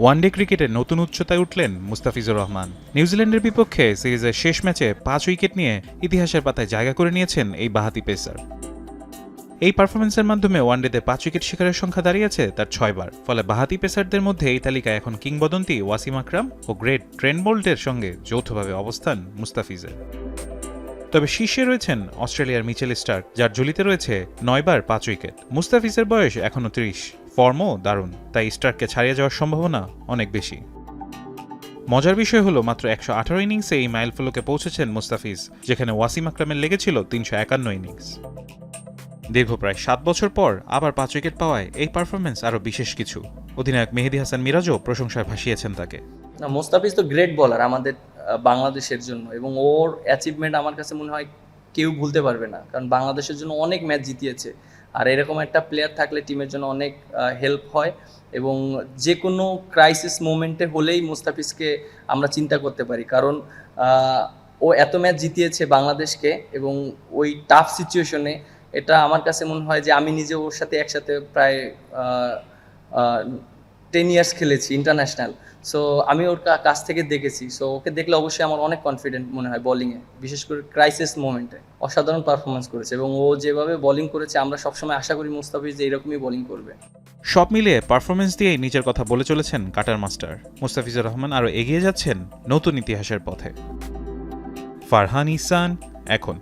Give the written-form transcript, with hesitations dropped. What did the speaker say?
One day ক্রিকেটে নতুন উচ্চতায় উঠলেন মুস্তাফিজুর রহমান। নিউজিল্যান্ডের বিপক্ষে সিরিজের শেষ ম্যাচে 5 উইকেট নিয়ে ইতিহাসের পাতায় জায়গা করে নিয়েছেন এই বাঁহাতি পেসার। এই পারফরম্যান্সের মাধ্যমে ওয়ানডেতে 5 উইকেট শিকারের সংখ্যা দাঁড়িয়েছে তার 6 বার। ফলে বাঁহাতি পেসারদের মধ্যে এই তালিকায় এখন কিংবদন্তি ওয়াসিম আকরাম ও গ্রেট ট্রেন্ট বোল্টের সঙ্গে যৌথভাবে অবস্থান মুস্তাফিজের। তবে শীর্ষে রয়েছেন অস্ট্রেলিয়ার মিচেল স্টার্ক, যার ঝুলিতে রয়েছে 9 বার 5 উইকেট। মুস্তাফিজের বয়স এখনও 30, ফর্মও দারুণ, তাই স্টার্ককে ছাড়িয়ে যাওয়ার সম্ভাবনা অনেক বেশি। মজার বিষয় হলো মাত্র 118 ইনিংসে এই মাইলফলকে পৌঁছেছেন মুস্তাফিজ, যেখানে ওয়াসিম আকরামের লেগেছিল 351 ইনিংস। দীর্ঘ প্রায় 7 বছর পর আবার 5 উইকেট পাওয়ায় এই পারফরম্যান্স আরও বিশেষ কিছু। অধিনায়ক মেহেদী হাসান মিরাজও প্রশংসায় ভাসিয়েছেন তাকে। মুস্তাফিজ তো গ্রেট বলার আমাদের বাংলাদেশের জন্য, এবং ওর অ্যাচিভমেন্ট আমার কাছে মনে হয় কেউ ভুলতে পারবে না, কারণ বাংলাদেশের জন্য অনেক ম্যাচ জিতিয়েছে। আর এরকম একটা প্লেয়ার থাকলে টিমের জন্য অনেক হেল্প হয়, এবং যে কোনো ক্রাইসিস মোমেন্টে হলেই মুস্তাফিজকে আমরা চিন্তা করতে পারি, কারণ ও এত ম্যাচ জিতিয়েছে বাংলাদেশকে, এবং ওই টাফ সিচুয়েশনে এটা আমার কাছে মনে হয় যে আমি নিজে ওর সাথে একসাথে প্রায় 10 ইয়ার্স খেলেছি ইন্টারন্যাশনাল। সো আমি ওর কাছ থেকে দেখেছি, সো ওকে দেখলে অবশ্যই আমার অনেক কনফিডেন্ট মনে হয় বোলিংয়ে, বিশেষ করে ক্রাইসিস মোমেন্টে অসাধারণ পারফরমেন্স করেছে। এবং ও যেভাবে বোলিং করেছে আমরা সবসময় আশা করি মুস্তাফিজ যে এরকমই বোলিং করবে। সব মিলিয়ে পারফরম্যান্স দিয়েই নিজের কথা বলে চলেছেন কাটার মাস্টার। মুস্তাফিজুর রহমান আরও এগিয়ে যাচ্ছেন নতুন ইতিহাসের পথে। ফারহান ইহসান, এখন।